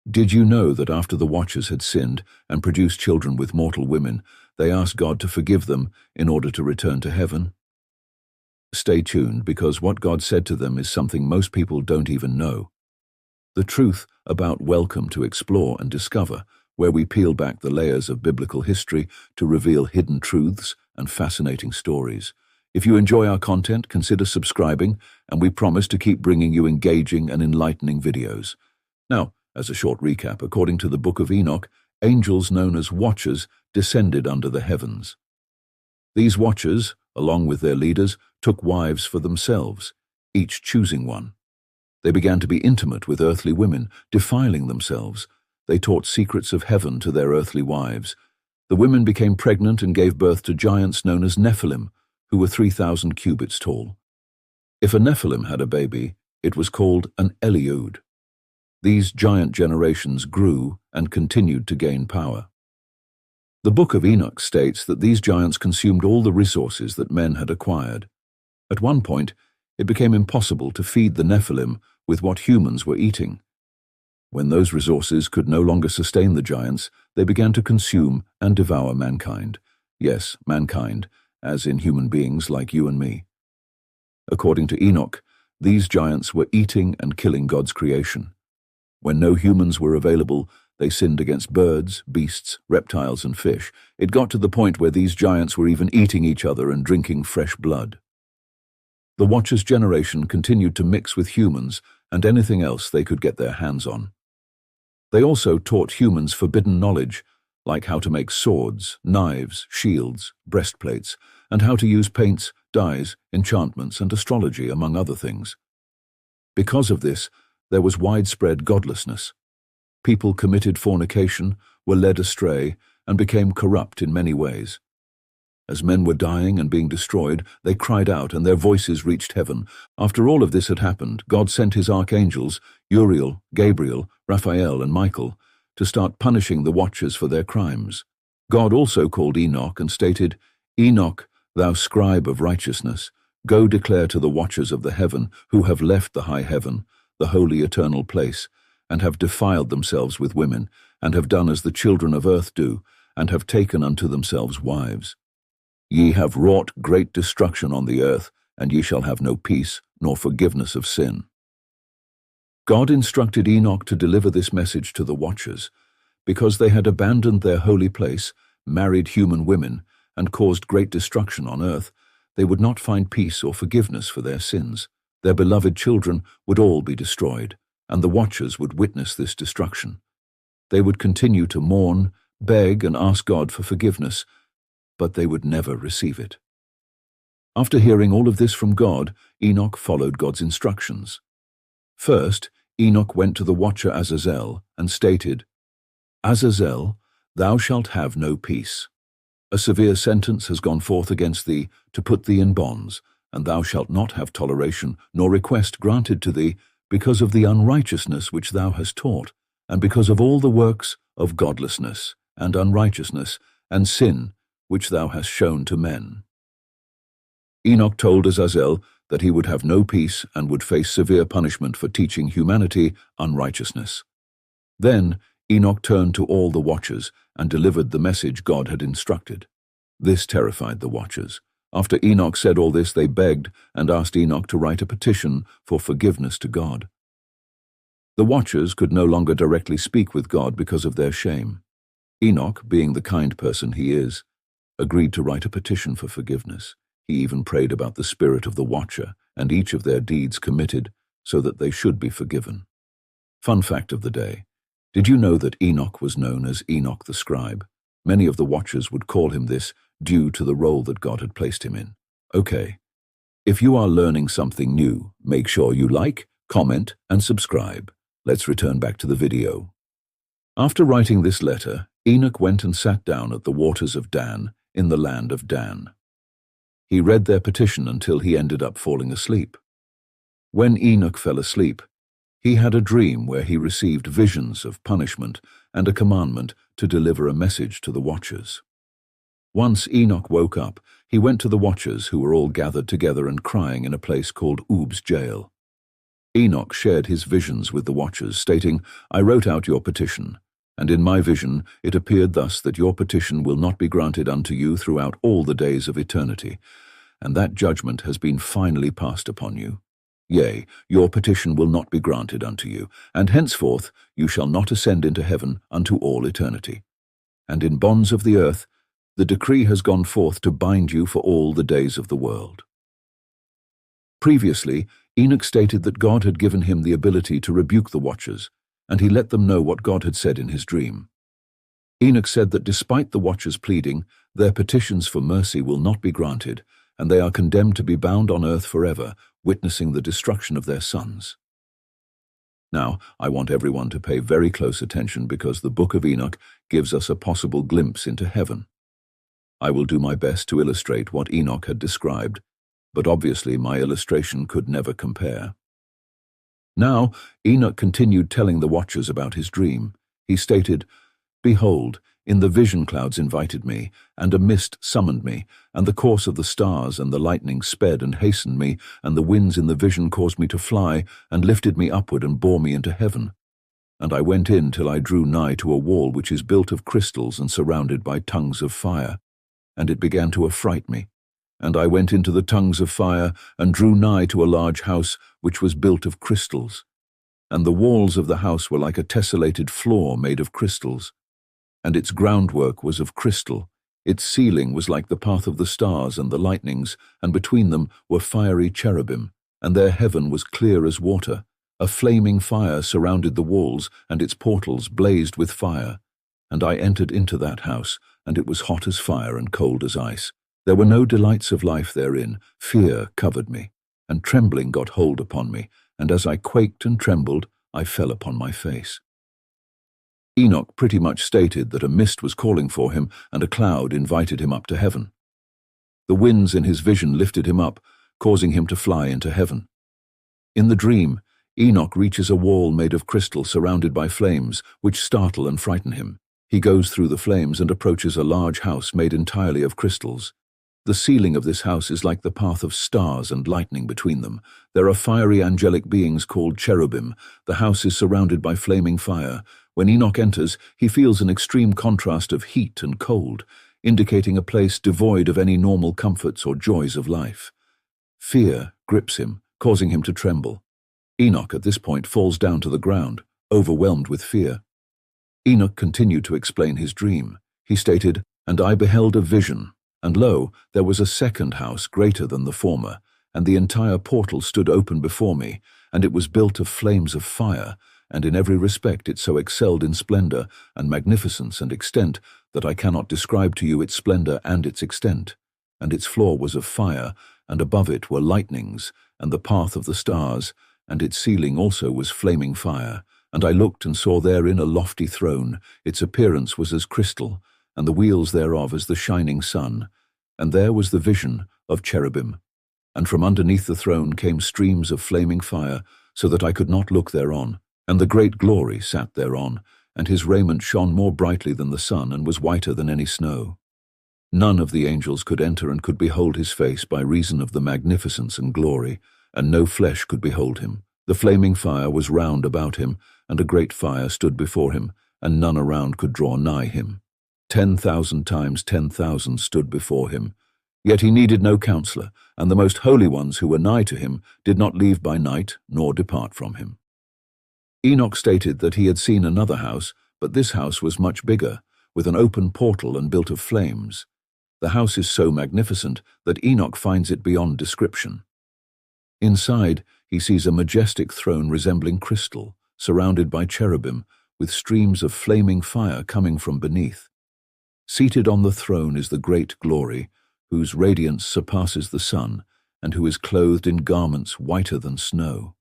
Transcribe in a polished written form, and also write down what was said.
Did you know that after the Watchers had sinned and produced children with mortal women, they asked God to forgive them in order to return to heaven? Stay tuned, because what God said to them is something most people don't even know. The truth about Welcome to Explore and Discover, where we peel back the layers of biblical history to reveal hidden truths and fascinating stories. If you enjoy our content, consider subscribing, and we promise to keep bringing you engaging and enlightening videos. Now, as a short recap, according to the Book of Enoch, angels known as Watchers descended under the heavens. These Watchers, along with their leaders, took wives for themselves, each choosing one. They began to be intimate with earthly women, defiling themselves. They taught secrets of heaven to their earthly wives. The women became pregnant and gave birth to giants known as Nephilim, who were 3,000 cubits tall. If a Nephilim had a baby, it was called an Eliud. These giant generations grew and continued to gain power. The Book of Enoch states that these giants consumed all the resources that men had acquired. At one point, it became impossible to feed the Nephilim with what humans were eating. When those resources could no longer sustain the giants, they began to consume and devour mankind. Yes, mankind, as in human beings like you and me. According to Enoch, these giants were eating and killing God's creation. When no humans were available, they sinned against birds, beasts, reptiles, and fish. It got to the point where these giants were even eating each other and drinking fresh blood. The Watchers' generation continued to mix with humans and anything else they could get their hands on. They also taught humans forbidden knowledge, like how to make swords, knives, shields, breastplates, and how to use paints, dyes, enchantments, and astrology, among other things. Because of this, there was widespread godlessness. People committed fornication, were led astray, and became corrupt in many ways. As men were dying and being destroyed, they cried out, and their voices reached heaven. After all of this had happened, God sent his archangels, Uriel, Gabriel, Raphael, and Michael, to start punishing the Watchers for their crimes. God also called Enoch and stated, "Enoch, thou scribe of righteousness, go declare to the Watchers of the heaven, who have left the high heaven, the holy eternal place, and have defiled themselves with women, and have done as the children of earth do, and have taken unto themselves wives. Ye have wrought great destruction on the earth, and ye shall have no peace, nor forgiveness of sin." God instructed Enoch to deliver this message to the Watchers. Because they had abandoned their holy place, married human women, and caused great destruction on earth, they would not find peace or forgiveness for their sins. Their beloved children would all be destroyed, and the Watchers would witness this destruction. They would continue to mourn, beg, and ask God for forgiveness, but they would never receive it. After hearing all of this from God, Enoch followed God's instructions. First, Enoch went to the Watcher Azazel and stated, "Azazel, thou shalt have no peace. A severe sentence has gone forth against thee to put thee in bonds, and thou shalt not have toleration nor request granted to thee because of the unrighteousness which thou hast taught, and because of all the works of godlessness and unrighteousness and sin which thou hast shown to men." Enoch told Azazel that he would have no peace and would face severe punishment for teaching humanity unrighteousness. Then Enoch turned to all the Watchers and delivered the message God had instructed. This terrified the Watchers. After Enoch said all this, they begged and asked Enoch to write a petition for forgiveness to God. The Watchers could no longer directly speak with God because of their shame. Enoch, being the kind person he is, agreed to write a petition for forgiveness. He even prayed about the spirit of the Watcher and each of their deeds committed so that they should be forgiven. Fun fact of the day. Did you know that Enoch was known as Enoch the scribe? Many of the Watchers would call him this due to the role that God had placed him in. Okay, if you are learning something new, make sure you like, comment, and subscribe. Let's return back to the video. After writing this letter, Enoch went and sat down at the waters of Dan in the land of Dan. He read their petition until he ended up falling asleep. When Enoch fell asleep, he had a dream where he received visions of punishment and a commandment to deliver a message to the Watchers. Once Enoch woke up, he went to the Watchers, who were all gathered together and crying in a place called Ub's jail. Enoch shared his visions with the watchers, stating, "I wrote out your petition, and in my vision it appeared thus that your petition will not be granted unto you throughout all the days of eternity, and that judgment has been finally passed upon you. Yea, your petition will not be granted unto you, and henceforth you shall not ascend into heaven unto all eternity. And in bonds of the earth the decree has gone forth to bind you for all the days of the world." Previously, Enoch stated that God had given him the ability to rebuke the watchers, and he let them know what God had said in his dream. Enoch said that despite the watchers pleading, their petitions for mercy will not be granted, and they are condemned to be bound on earth forever, witnessing the destruction of their sons. Now, I want everyone to pay very close attention because the book of Enoch gives us a possible glimpse into heaven. I will do my best to illustrate what Enoch had described, but obviously my illustration could never compare. Now, Enoch continued telling the watchers about his dream. He stated, "Behold, in the vision clouds invited me, and a mist summoned me, and the course of the stars and the lightning sped and hastened me, and the winds in the vision caused me to fly, and lifted me upward and bore me into heaven. And I went in till I drew nigh to a wall which is built of crystals and surrounded by tongues of fire, and it began to affright me. And I went into the tongues of fire, and drew nigh to a large house which was built of crystals. And the walls of the house were like a tessellated floor made of crystals. And its groundwork was of crystal. Its ceiling was like the path of the stars and the lightnings, and between them were fiery cherubim, and their heaven was clear as water. A flaming fire surrounded the walls, and its portals blazed with fire. And I entered into that house, and it was hot as fire and cold as ice. There were no delights of life therein. Fear covered me, and trembling got hold upon me, and as I quaked and trembled, I fell upon my face." Enoch pretty much stated that a mist was calling for him, and a cloud invited him up to heaven. The winds in his vision lifted him up, causing him to fly into heaven. In the dream, Enoch reaches a wall made of crystal surrounded by flames, which startle and frighten him. He goes through the flames and approaches a large house made entirely of crystals. The ceiling of this house is like the path of stars and lightning between them. There are fiery angelic beings called cherubim. The house is surrounded by flaming fire. When Enoch enters, he feels an extreme contrast of heat and cold, indicating a place devoid of any normal comforts or joys of life. Fear grips him, causing him to tremble. Enoch at this point falls down to the ground, overwhelmed with fear. Enoch continued to explain his dream. He stated, "And I beheld a vision. And lo, there was a second house greater than the former, and the entire portal stood open before me, and it was built of flames of fire, and in every respect it so excelled in splendor and magnificence and extent that I cannot describe to you its splendor and its extent. And its floor was of fire, and above it were lightnings, and the path of the stars, and its ceiling also was flaming fire. And I looked and saw therein a lofty throne. Its appearance was as crystal, and the wheels thereof as the shining sun. And there was the vision of cherubim. And from underneath the throne came streams of flaming fire, so that I could not look thereon. And the great glory sat thereon, and his raiment shone more brightly than the sun, and was whiter than any snow. None of the angels could enter and could behold his face by reason of the magnificence and glory, and no flesh could behold him. The flaming fire was round about him, and a great fire stood before him, and none around could draw nigh him. 10,000 times 10,000 stood before him. Yet he needed no counselor, and the most holy ones who were nigh to him did not leave by night nor depart from him." Enoch stated that he had seen another house, but this house was much bigger, with an open portal and built of flames. The house is so magnificent that Enoch finds it beyond description. Inside, he sees a majestic throne resembling crystal, surrounded by cherubim, with streams of flaming fire coming from beneath. Seated on the throne is the great glory, whose radiance surpasses the sun, and who is clothed in garments whiter than snow.